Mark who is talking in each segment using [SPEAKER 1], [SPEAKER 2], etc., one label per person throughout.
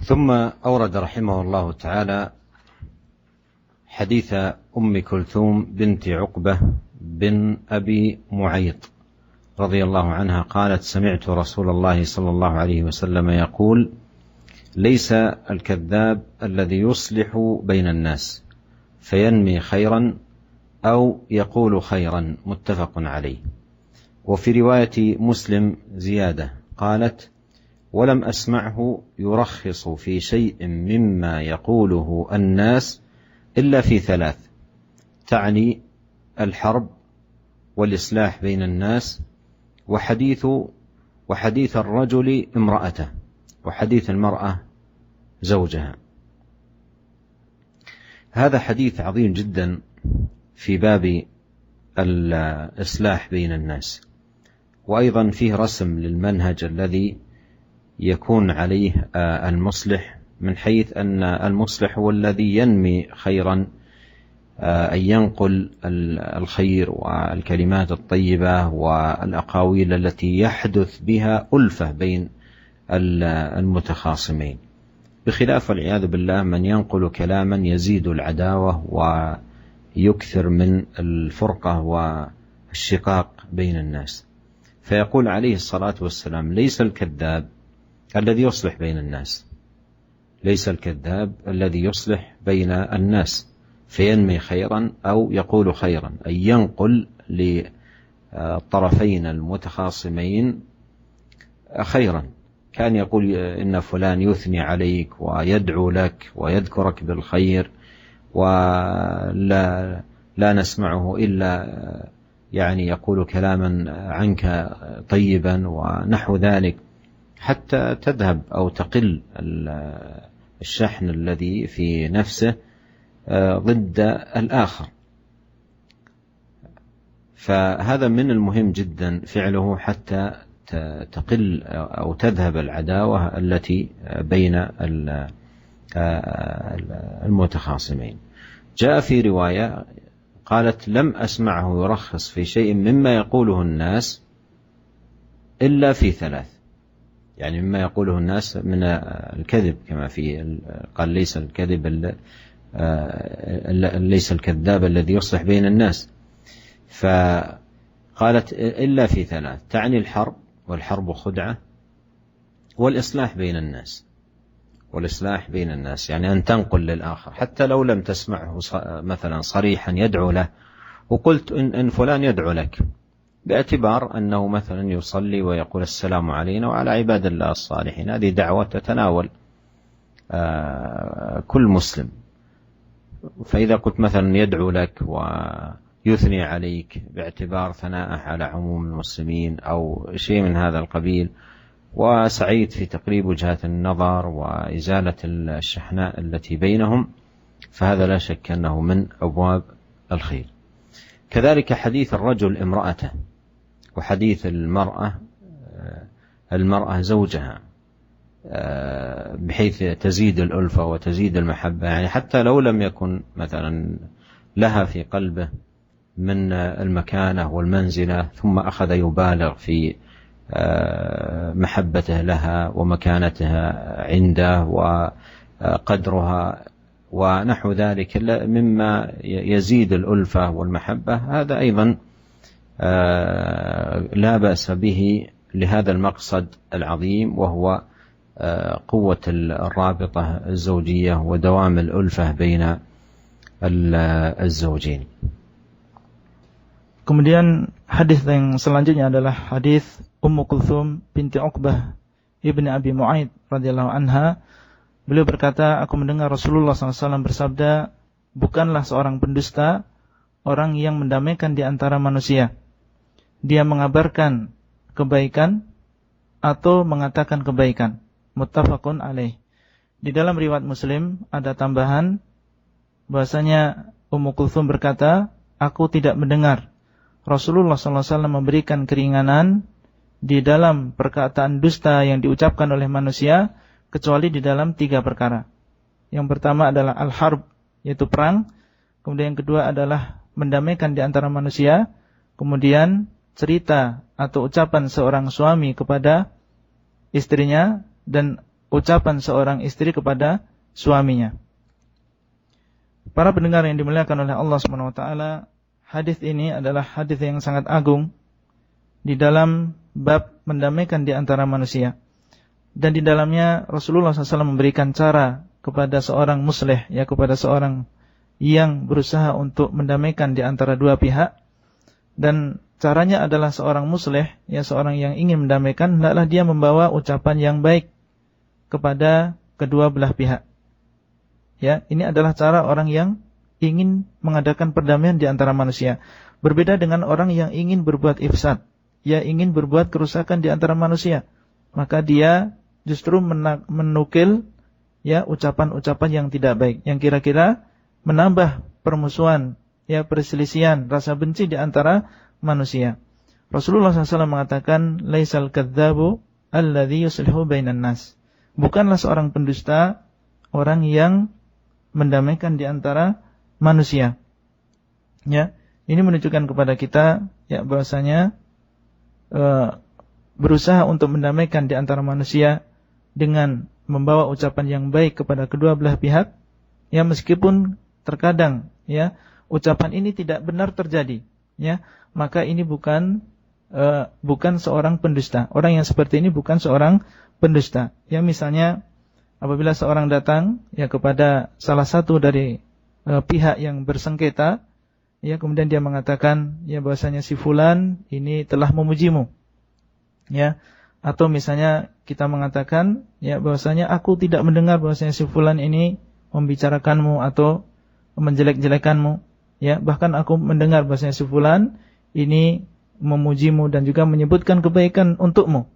[SPEAKER 1] ثم أورد رحمه الله تعالى حديث أم كلثوم بنت عقبة بن أبي معيط رضي الله عنها قالت: سمعت رسول الله صلى الله عليه وسلم يقول: ليس الكذاب الذي يصلح بين الناس فينمي خيرا أو يقول خيرا. متفق عليه. وفي رواية مسلم زيادة قالت: ولم أسمعه يرخص في شيء مما يقوله الناس إلا في ثلاث، تعني الحرب والإصلاح بين الناس وحديث الرجل امرأته وحديث المرأة زوجها. هذا حديث عظيم جدا في باب الإصلاح بين الناس، وأيضا فيه رسم للمنهج الذي يكون عليه المصلح، من حيث أن المصلح هو الذي ينمي خيرا، أن ينقل الخير والكلمات الطيبة والأقاويل التي يحدث بها ألفة بين المتخاصمين، بخلاف والعياذ بالله من ينقل كلاما يزيد العداوة ويكثر من الفرقة والشقاق بين الناس. فيقول عليه الصلاة والسلام: ليس الكذاب الذي يصلح بين الناس، ليس الكذاب الذي يصلح بين الناس فينمي خيرا أو يقول خيرا، أن ينقل للطرفين المتخاصمين خيرا. كان يقول إن فلان يثني عليك ويدعو لك ويذكرك بالخير، ولا نسمعه إلا يعني يقول كلاما عنك طيبا ونحو ذلك، حتى تذهب أو تقل الشحن الذي في نفسه ضد الآخر. فهذا من المهم جدا فعله حتى تقل أو تذهب العداوة التي بين المتخاصمين. جاء في رواية قالت: لم أسمعه يرخص في شيء مما يقوله الناس إلا في ثلاث، يعني مما يقوله الناس من الكذب، كما في قال: ليس الكذاب الذي يصلح بين الناس. فقالت: إلا في ثلاث، تعني الحرب، والحرب خدعة، والإصلاح بين الناس. والإصلاح بين الناس يعني أن تنقل للآخر حتى لو لم تسمعه مثلا صريحا يدعو له، وقلت إن فلان يدعو لك، باعتبار أنه مثلا يصلي ويقول: السلام علينا وعلى عباد الله الصالحين. هذه دعوة تتناول كل مسلم. فإذا قلت مثلا يدعو لك ويثني عليك باعتبار ثناءه على عموم المسلمين أو شيء من هذا القبيل، وسعيت في تقريب وجهات النظر وإزالة الشحناء التي بينهم، فهذا لا شك أنه من أبواب الخير. كذلك حديث الرجل امرأته، وحديث المرأة زوجها، بحيث تزيد الألفة وتزيد المحبة، يعني حتى لو لم يكن مثلا لها في قلبه من المكانة والمنزلة، ثم أخذ يبالغ في محبته لها ومكانتها عنده وقدرها ونحو ذلك مما يزيد الألفة والمحبة، هذا أيضا لا بأس به لهذا المقصد العظيم، وهو قوة الرابطة الزوجية ودوام الألفة بين الزوجين.
[SPEAKER 2] Kemudian hadis yang selanjutnya adalah hadis Ummu Kulthum binti Uqbah ibni Abi Mu'aid radhiyallahu anha. Beliau berkata, aku mendengar Rasulullah SAW bersabda, bukanlah seorang pendusta orang yang mendamaikan di antara manusia. Dia mengabarkan kebaikan atau mengatakan kebaikan. Muttafaqun alaih. Di dalam riwayat Muslim ada tambahan bahasanya Ummu Kulthum berkata, aku tidak mendengar Rasulullah SAW memberikan keringanan di dalam perkataan dusta yang diucapkan oleh manusia, kecuali di dalam 3 perkara. Yang pertama adalah al-harb, yaitu perang. Kemudian yang kedua adalah mendamaikan di antara manusia. Kemudian cerita atau ucapan seorang suami kepada istrinya. Dan ucapan seorang istri kepada suaminya. Para pendengar yang dimuliakan oleh Allah Subhanahu wa taala, hadis ini adalah hadis yang sangat agung di dalam bab mendamaikan di antara manusia. Dan di dalamnya Rasulullah SAW memberikan cara kepada seorang muslih, ya, kepada seorang yang berusaha untuk mendamaikan di antara dua pihak. Dan caranya adalah seorang muslih, ya, seorang yang ingin mendamaikan, hendaklah dia membawa ucapan yang baik kepada kedua belah pihak. Ya, ini adalah cara orang yang ingin mengadakan perdamaian di antara manusia. Berbeda dengan orang yang ingin berbuat ifsad, ya, ingin berbuat kerusakan di antara manusia. Maka dia justru menukil, ya, ucapan-ucapan yang tidak baik, yang kira-kira menambah permusuhan, ya, perselisihan, rasa benci di antara manusia. Rasulullah SAW mengatakan, laisal kadzabu alladzi yuslihu bainan nas. Bukanlah seorang pendusta orang yang mendamaikan di antara manusia. Ya, ini menunjukkan kepada kita, ya, bahwasanya berusaha untuk mendamaikan di antara manusia dengan membawa ucapan yang baik kepada kedua belah pihak, ya, meskipun terkadang, ya, ucapan ini tidak benar terjadi, ya, maka ini bukan seorang pendusta. Orang yang seperti ini bukan seorang pendusta. Ya, misalnya apabila seorang datang, ya, kepada salah satu dari pihak yang bersengketa, ya, kemudian dia mengatakan, ya, bahwasanya si fulan ini telah memujimu, ya, atau misalnya kita mengatakan, ya, bahwasanya aku tidak mendengar bahwasanya si fulan ini membicarakanmu atau menjelek-jelekanmu, ya, bahkan aku mendengar bahwasanya si fulan ini memujimu dan juga menyebutkan kebaikan untukmu,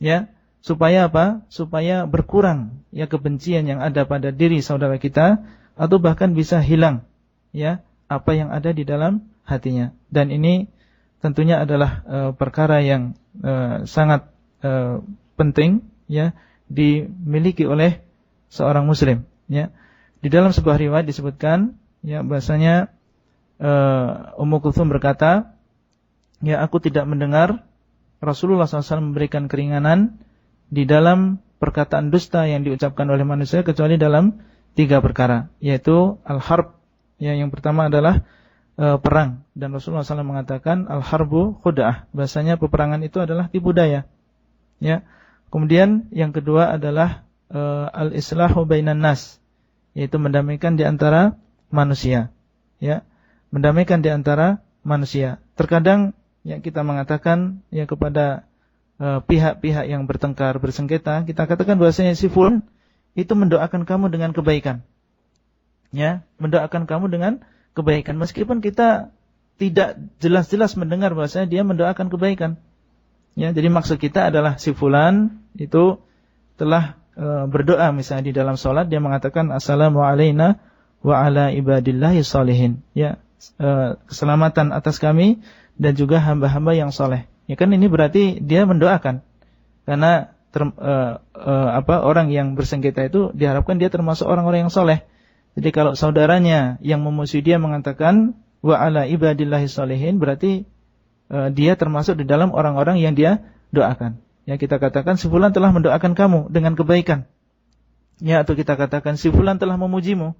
[SPEAKER 2] ya, supaya apa? Supaya berkurang, ya, kebencian yang ada pada diri saudara kita, atau bahkan bisa hilang, ya, apa yang ada di dalam hatinya. Dan ini tentunya adalah perkara yang sangat penting, ya, dimiliki oleh seorang muslim, ya. Di dalam sebuah riwayat disebutkan, ya, bahasanya Ummu Kulthum berkata, ya, aku tidak mendengar Rasulullah SAW memberikan keringanan di dalam perkataan dusta yang diucapkan oleh manusia kecuali dalam 3 perkara, yaitu al-harb, ya, yang pertama adalah perang, dan Rasulullah SAW mengatakan al-harbu khuda'ah, bahasanya peperangan itu adalah tipu daya, ya. Kemudian yang kedua adalah al-islahu bainan nas, yaitu mendamaikan di antara manusia, ya, mendamaikan di antara manusia. Terkadang, ya, kita mengatakan, ya, kepada pihak-pihak yang bertengkar, bersengketa, kita katakan bahwasanya si fulan itu mendoakan kamu dengan kebaikan, ya, mendoakan kamu dengan kebaikan, meskipun kita tidak jelas-jelas mendengar bahwasanya dia mendoakan kebaikan, ya. Jadi maksud kita adalah si fulan itu telah berdoa, misalnya di dalam sholat dia mengatakan assalamu alaina wa ala ibadillahi sholihin, ya, keselamatan atas kami dan juga hamba-hamba yang soleh. Ya kan, ini berarti dia mendoakan, karena orang yang bersengketa itu diharapkan dia termasuk orang-orang yang soleh. Jadi kalau saudaranya yang memusuhi dia mengatakan wa ala ibadillahi sholihin, berarti dia termasuk di dalam orang-orang yang dia doakan. Ya, kita katakan si fulan telah mendoakan kamu dengan kebaikan, ya, atau kita katakan si fulan telah memujimu,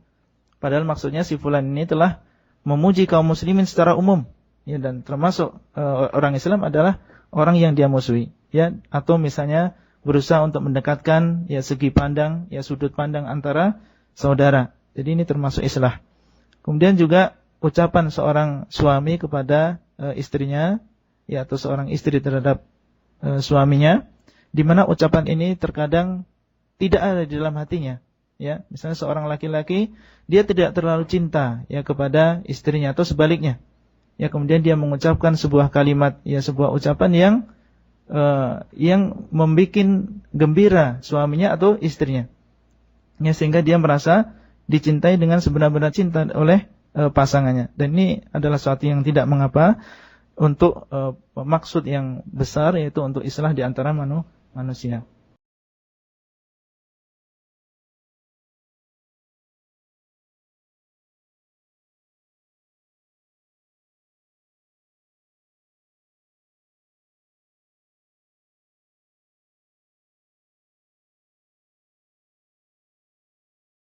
[SPEAKER 2] padahal maksudnya si fulan ini telah memuji kaum muslimin secara umum, ya, dan termasuk orang Islam adalah orang yang dia musuhi, ya, atau misalnya berusaha untuk mendekatkan, ya, segi pandang, ya, sudut pandang antara saudara. Jadi ini termasuk islah. Kemudian juga ucapan seorang suami kepada istrinya, ya, atau seorang istri terhadap suaminya, di mana ucapan ini terkadang tidak ada di dalam hatinya, ya. Misalnya seorang laki-laki dia tidak terlalu cinta, ya, kepada istrinya atau sebaliknya, ya, kemudian dia mengucapkan sebuah kalimat, ya, sebuah ucapan yang membuat gembira suaminya atau istrinya, ya, sehingga dia merasa dicintai dengan sebenar-benar cinta oleh pasangannya. Dan ini adalah sesuatu yang tidak mengapa untuk maksud yang besar, yaitu untuk islah di antara manusia.